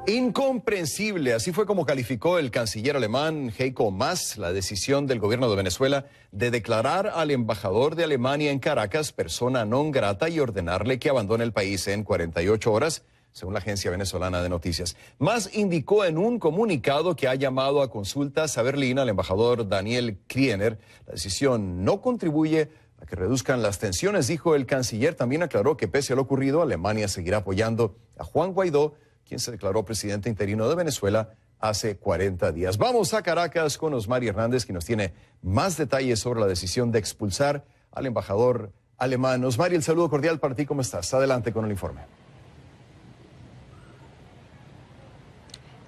Incomprensible, así fue como calificó el canciller alemán Heiko Maas la decisión del gobierno de Venezuela de declarar al embajador de Alemania en Caracas persona non grata y ordenarle que abandone el país en 48 horas, según la agencia venezolana de noticias. Maas indicó en un comunicado que ha llamado a consultas a Berlín al embajador Daniel Kriener. La decisión no contribuye a que reduzcan las tensiones, dijo el canciller. También aclaró que pese a lo ocurrido, Alemania seguirá apoyando a Juan Guaidó, quien se declaró presidente interino de Venezuela hace 40 días. Vamos a Caracas con Osmari Hernández, quien nos tiene más detalles sobre la decisión de expulsar al embajador alemán. Osmari, el saludo cordial para ti, ¿cómo estás? Adelante con el informe.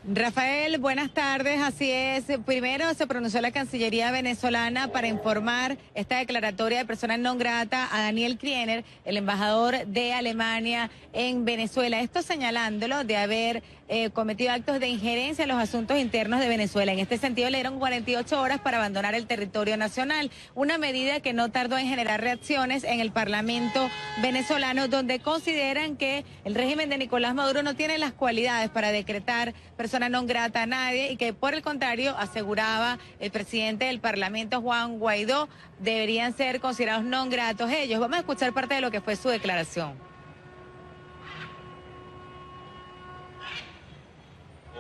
Rafael, buenas tardes. Así es. Primero se pronunció la Cancillería venezolana para informar esta declaratoria de persona non grata a Daniel Kriener, el embajador de Alemania en Venezuela. Esto señalándolo de haber cometido actos de injerencia en los asuntos internos de Venezuela. En este sentido, le dieron 48 horas para abandonar el territorio nacional. Una medida que no tardó en generar reacciones en el Parlamento venezolano, donde consideran que el régimen de Nicolás Maduro no tiene las cualidades para decretar persona non grata a nadie y que, por el contrario, aseguraba el presidente del Parlamento, Juan Guaidó, deberían ser considerados non gratos ellos. Vamos a escuchar parte de lo que fue su declaración.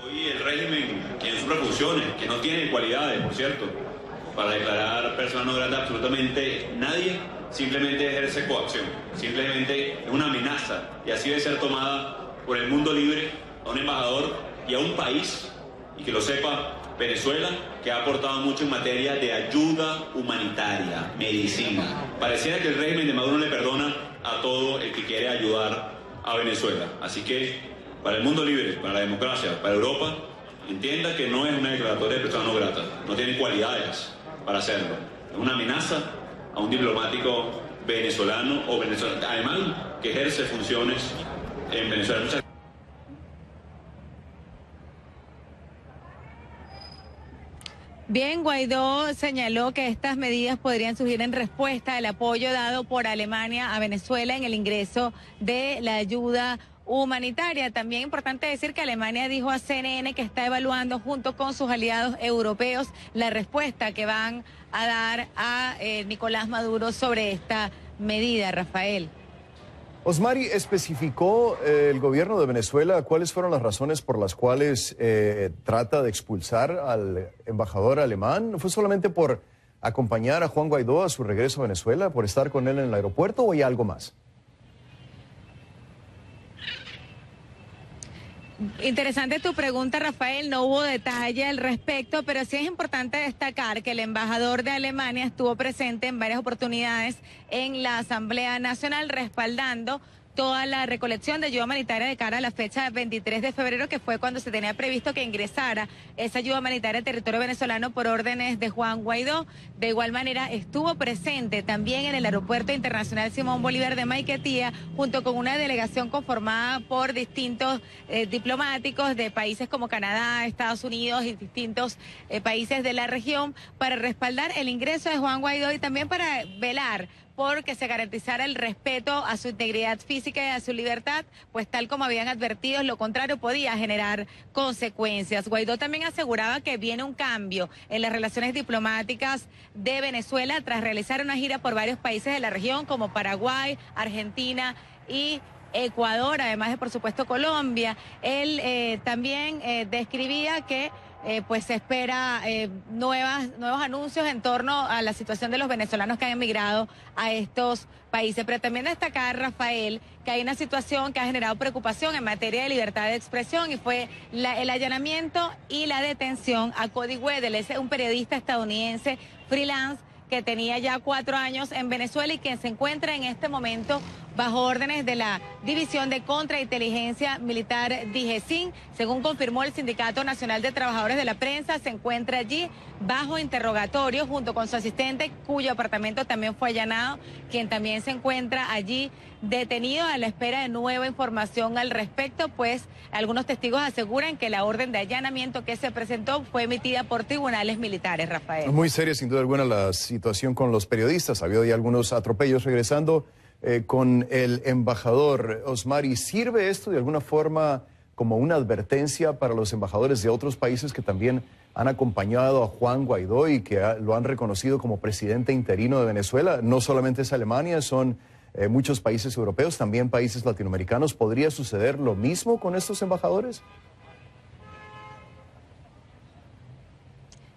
Hoy el régimen, en sus profunciones, que no tiene cualidades, por cierto, para declarar persona non grata absolutamente nadie, simplemente ejerce coacción, simplemente es una amenaza y así debe ser tomada por el mundo libre a un embajador y a un país, y que lo sepa Venezuela, que ha aportado mucho en materia de ayuda humanitaria, medicina. Pareciera que el régimen de Maduro le perdona a todo el que quiere ayudar a Venezuela. Así que para el mundo libre, para la democracia, para Europa, entienda que no es una declaratoria de persona no grata, no tiene cualidades para hacerlo. Es una amenaza a un diplomático venezolano o venezolano alemán que ejerce funciones en Venezuela. Bien, Guaidó señaló que estas medidas podrían surgir en respuesta al apoyo dado por Alemania a Venezuela en el ingreso de la ayuda humanitaria. También es importante decir que Alemania dijo a CNN que está evaluando junto con sus aliados europeos la respuesta que van a dar a Nicolás Maduro sobre esta medida, Rafael. Osmari, ¿especificó el gobierno de Venezuela cuáles fueron las razones por las cuales trata de expulsar al embajador alemán? ¿Fue solamente por acompañar a Juan Guaidó a su regreso a Venezuela, por estar con él en el aeropuerto, o hay algo más? Interesante tu pregunta, Rafael. No hubo detalle al respecto, pero sí es importante destacar que el embajador de Alemania estuvo presente en varias oportunidades en la Asamblea Nacional respaldando toda la recolección de ayuda humanitaria de cara a la fecha 23 de febrero, que fue cuando se tenía previsto que ingresara esa ayuda humanitaria al territorio venezolano por órdenes de Juan Guaidó. De igual manera, estuvo presente también en el Aeropuerto Internacional Simón Bolívar de Maiquetía, junto con una delegación conformada por distintos diplomáticos de países como Canadá, Estados Unidos y distintos países de la región, para respaldar el ingreso de Juan Guaidó y también para velar porque se garantizara el respeto a su integridad física y a su libertad, pues tal como habían advertido, lo contrario podía generar consecuencias. Guaidó también aseguraba que viene un cambio en las relaciones diplomáticas de Venezuela tras realizar una gira por varios países de la región como Paraguay, Argentina y Ecuador, además de, por supuesto, Colombia. Él también describía que pues se espera nuevos anuncios en torno a la situación de los venezolanos que han emigrado a estos países. Pero también destacar, Rafael, que hay una situación que ha generado preocupación en materia de libertad de expresión y fue el allanamiento y la detención a Cody Weddle. Es un periodista estadounidense freelance que tenía ya 4 años en Venezuela y que se encuentra en este momento bajo órdenes de la División de Contrainteligencia Militar DIGESIN. Según confirmó el Sindicato Nacional de Trabajadores de la Prensa, se encuentra allí bajo interrogatorio junto con su asistente, cuyo apartamento también fue allanado, quien también se encuentra allí detenido a la espera de nueva información al respecto, pues algunos testigos aseguran que la orden de allanamiento que se presentó fue emitida por tribunales militares, Rafael. Muy seria, sin duda alguna, la situación con los periodistas. Ha habido ya algunos atropellos. Regresando con el embajador, Osmari, ¿sirve esto de alguna forma como una advertencia para los embajadores de otros países que también han acompañado a Juan Guaidó y que lo han reconocido como presidente interino de Venezuela? No solamente es Alemania, son muchos países europeos, también países latinoamericanos. ¿Podría suceder lo mismo con estos embajadores?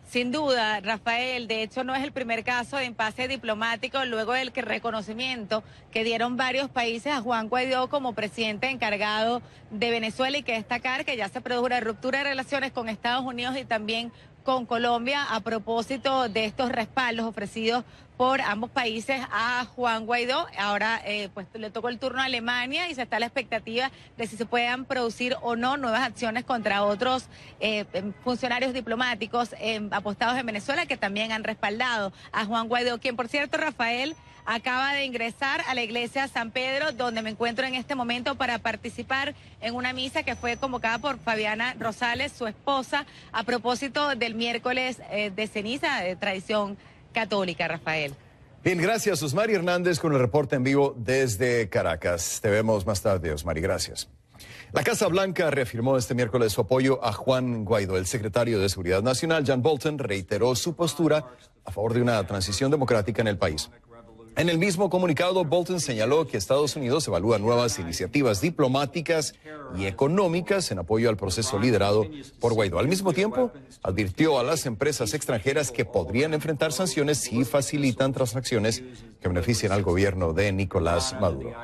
Sin duda, Rafael, de hecho no es el primer caso de impasse diplomático luego del reconocimiento que dieron varios países a Juan Guaidó como presidente encargado de Venezuela, y que destacar que ya se produjo una ruptura de relaciones con Estados Unidos y también con Colombia a propósito de estos respaldos ofrecidos por ambos países a Juan Guaidó. Ahora pues le tocó el turno a Alemania y se está a la expectativa de si se puedan producir o no nuevas acciones contra otros funcionarios diplomáticos apostados en Venezuela que también han respaldado a Juan Guaidó, quien, por cierto, Rafael, acaba de ingresar a la iglesia San Pedro, donde me encuentro en este momento para participar en una misa que fue convocada por Fabiana Rosales, su esposa, a propósito del miércoles de ceniza, de tradición católica, Rafael. Bien, gracias, Osmari Hernández, con el reporte en vivo desde Caracas. Te vemos más tarde, Osmari, gracias. La Casa Blanca reafirmó este miércoles su apoyo a Juan Guaidó. El secretario de Seguridad Nacional, John Bolton, reiteró su postura a favor de una transición democrática en el país. En el mismo comunicado, Bolton señaló que Estados Unidos evalúa nuevas iniciativas diplomáticas y económicas en apoyo al proceso liderado por Guaidó. Al mismo tiempo, advirtió a las empresas extranjeras que podrían enfrentar sanciones si facilitan transacciones que beneficien al gobierno de Nicolás Maduro.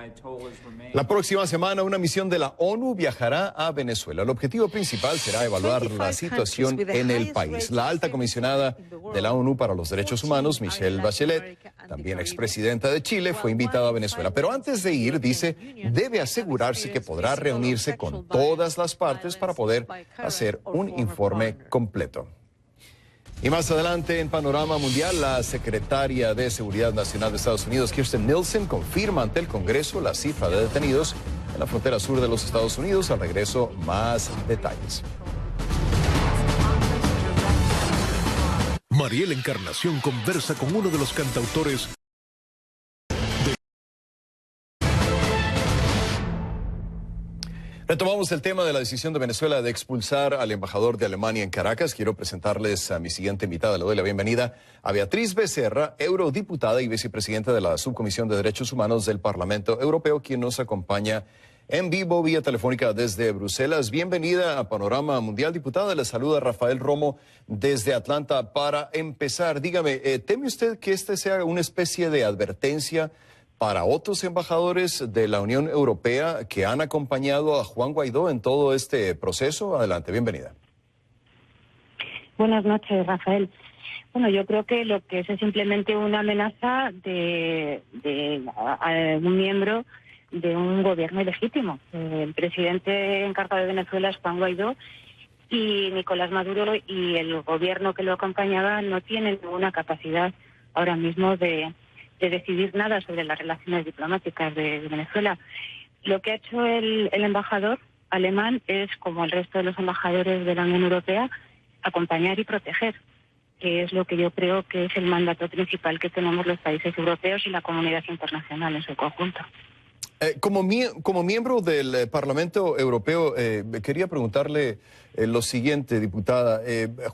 La próxima semana, una misión de la ONU viajará a Venezuela. El objetivo principal será evaluar la situación en el país. La alta comisionada de la ONU para los Derechos Humanos, Michelle Bachelet, también expresidenta de Chile, fue invitada a Venezuela. Pero antes de ir, dice, debe asegurarse que podrá reunirse con todas las partes para poder hacer un informe completo. Y más adelante en Panorama Mundial, la secretaria de Seguridad Nacional de Estados Unidos, Kirstjen Nielsen, confirma ante el Congreso la cifra de detenidos en la frontera sur de los Estados Unidos. Al regreso, más detalles. Mariel Encarnación conversa con uno de los cantautores Retomamos el tema de la decisión de Venezuela de expulsar al embajador de Alemania en Caracas. Quiero presentarles a mi siguiente invitada. Le doy la bienvenida a Beatriz Becerra, eurodiputada y vicepresidenta de la Subcomisión de Derechos Humanos del Parlamento Europeo, quien nos acompaña en vivo vía telefónica desde Bruselas. Bienvenida a Panorama Mundial, diputada. Le saluda Rafael Romo desde Atlanta. Para empezar, dígame, ¿teme usted que este sea una especie de advertencia para otros embajadores de la Unión Europea que han acompañado a Juan Guaidó en todo este proceso? Adelante, bienvenida. Buenas noches, Rafael. Bueno, yo creo que lo que es simplemente una amenaza de un miembro de un gobierno ilegítimo. El presidente encargado de Venezuela es Juan Guaidó y Nicolás Maduro, y el gobierno que lo acompañaba no tienen ninguna capacidad ahora mismo de decidir nada sobre las relaciones diplomáticas de Venezuela. Lo que ha hecho el embajador alemán es, como el resto de los embajadores de la Unión Europea, acompañar y proteger, que es lo que yo creo que es el mandato principal que tenemos los países europeos y la comunidad internacional en su conjunto. Como miembro del Parlamento Europeo, quería preguntarle lo siguiente, diputada.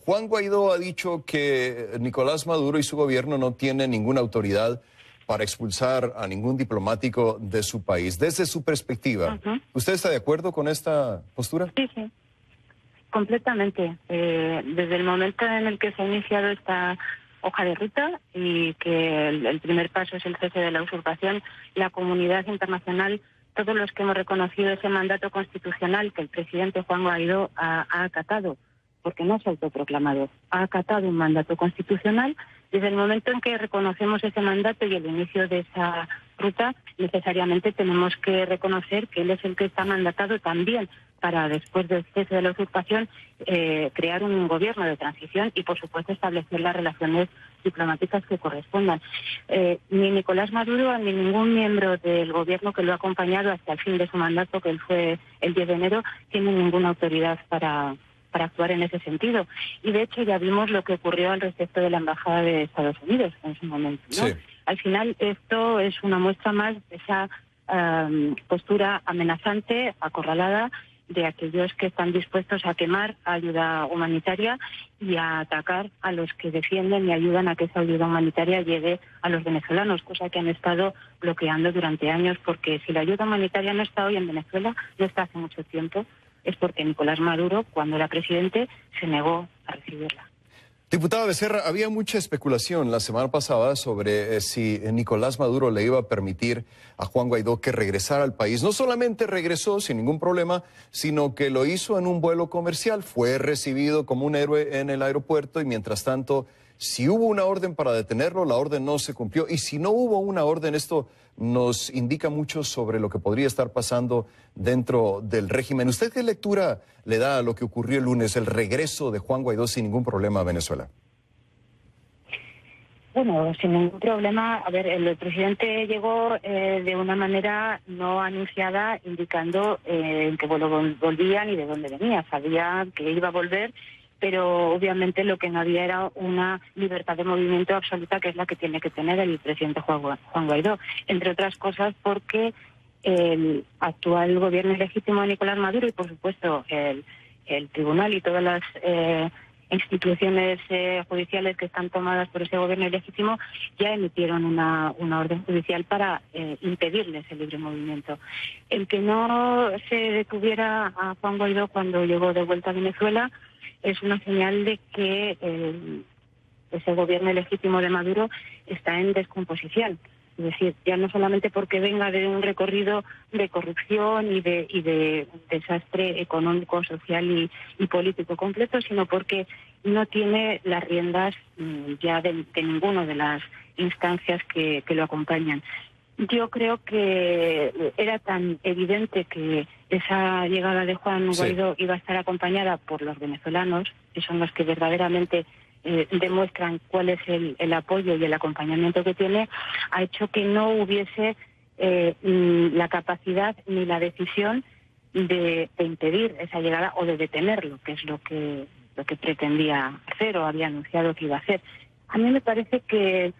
Juan Guaidó ha dicho que Nicolás Maduro y su gobierno no tienen ninguna autoridad para expulsar a ningún diplomático de su país. Desde su perspectiva, ¿usted está de acuerdo con esta postura? Sí, sí, completamente. Desde el momento en el que se ha iniciado esta hoja de ruta y que el primer paso es el cese de la usurpación, la comunidad internacional, todos los que hemos reconocido ese mandato constitucional que el presidente Juan Guaidó ha acatado, porque no se ha autoproclamado, ha acatado un mandato constitucional. Desde el momento en que reconocemos ese mandato y el inicio de esa ruta, necesariamente tenemos que reconocer que él es el que está mandatado también para, después del cese de la usurpación, crear un gobierno de transición y, por supuesto, establecer las relaciones diplomáticas que correspondan. Ni Nicolás Maduro ni ningún miembro del gobierno que lo ha acompañado hasta el fin de su mandato, que él fue el 10 de enero, tiene ninguna autoridad para actuar en ese sentido. Y de hecho ya vimos lo que ocurrió al respecto de la Embajada de Estados Unidos en ese momento, ¿no? Sí. Al final esto es una muestra más de esa postura amenazante, acorralada de aquellos que están dispuestos a quemar ayuda humanitaria y a atacar a los que defienden y ayudan a que esa ayuda humanitaria llegue a los venezolanos, cosa que han estado bloqueando durante años, porque si la ayuda humanitaria no está hoy en Venezuela, no está hace mucho tiempo, es porque Nicolás Maduro, cuando era presidente, se negó a recibirla. Diputada Becerra, había mucha especulación la semana pasada sobre si Nicolás Maduro le iba a permitir a Juan Guaidó que regresara al país. No solamente regresó sin ningún problema, sino que lo hizo en un vuelo comercial. Fue recibido como un héroe en el aeropuerto y mientras tanto, si hubo una orden para detenerlo, la orden no se cumplió. Y si no hubo una orden, esto nos indica mucho sobre lo que podría estar pasando dentro del régimen. ¿Usted qué lectura le da a lo que ocurrió el lunes, el regreso de Juan Guaidó sin ningún problema a Venezuela? Bueno, sin ningún problema. A ver, el presidente llegó de una manera no anunciada, indicando en qué vuelo volvía ni de dónde venía. Sabía que iba a volver, pero obviamente lo que no había era una libertad de movimiento absoluta, que es la que tiene que tener el presidente Juan Guaidó. Entre otras cosas porque el actual gobierno ilegítimo de Nicolás Maduro y, por supuesto, el tribunal y todas las instituciones judiciales que están tomadas por ese gobierno ilegítimo ya emitieron una orden judicial para impedirles el libre movimiento. El que no se detuviera a Juan Guaidó cuando llegó de vuelta a Venezuela es una señal de que ese gobierno ilegítimo de Maduro está en descomposición. Es decir, ya no solamente porque venga de un recorrido de corrupción y de desastre económico, social y político completo, sino porque no tiene las riendas ya de ninguna de las instancias que lo acompañan. Yo creo que era tan evidente que esa llegada de Juan Guaidó iba a estar acompañada por los venezolanos, que son los que verdaderamente demuestran cuál es el apoyo y el acompañamiento que tiene, ha hecho que no hubiese la capacidad ni la decisión de impedir esa llegada o de detenerlo, que es lo que pretendía hacer o había anunciado que iba a hacer. A mí me parece que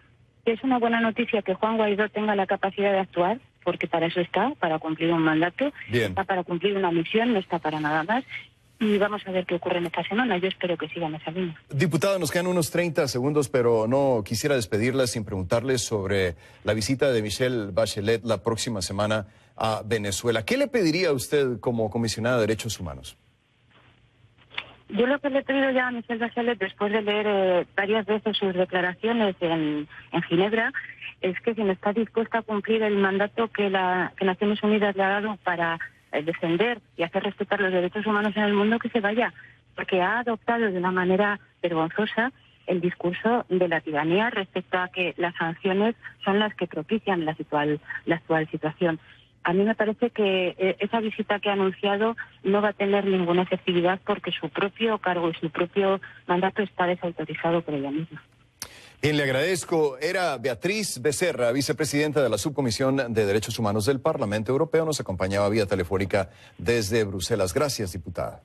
es una buena noticia que Juan Guaidó tenga la capacidad de actuar, porque para eso está, para cumplir un mandato, está para cumplir una misión, no está para nada más. Y vamos a ver qué ocurre en esta semana. Yo espero que sigan esa línea. Diputada, nos quedan unos 30 segundos, pero no quisiera despedirla sin preguntarle sobre la visita de Michelle Bachelet la próxima semana a Venezuela. ¿Qué le pediría a usted como comisionada de Derechos Humanos? Yo lo que le he pedido ya a Michelle Bachelet, después de leer varias veces sus declaraciones en Ginebra, es que si no está dispuesta a cumplir el mandato que Naciones Unidas le ha dado para defender y hacer respetar los derechos humanos en el mundo, que se vaya, porque ha adoptado de una manera vergonzosa el discurso de la tiranía respecto a que las sanciones son las que propician la actual situación. A mí me parece que esa visita que ha anunciado no va a tener ninguna efectividad porque su propio cargo y su propio mandato está desautorizado por ella misma. Bien, le agradezco. Era Beatriz Becerra, vicepresidenta de la Subcomisión de Derechos Humanos del Parlamento Europeo. Nos acompañaba vía telefónica desde Bruselas. Gracias, diputada.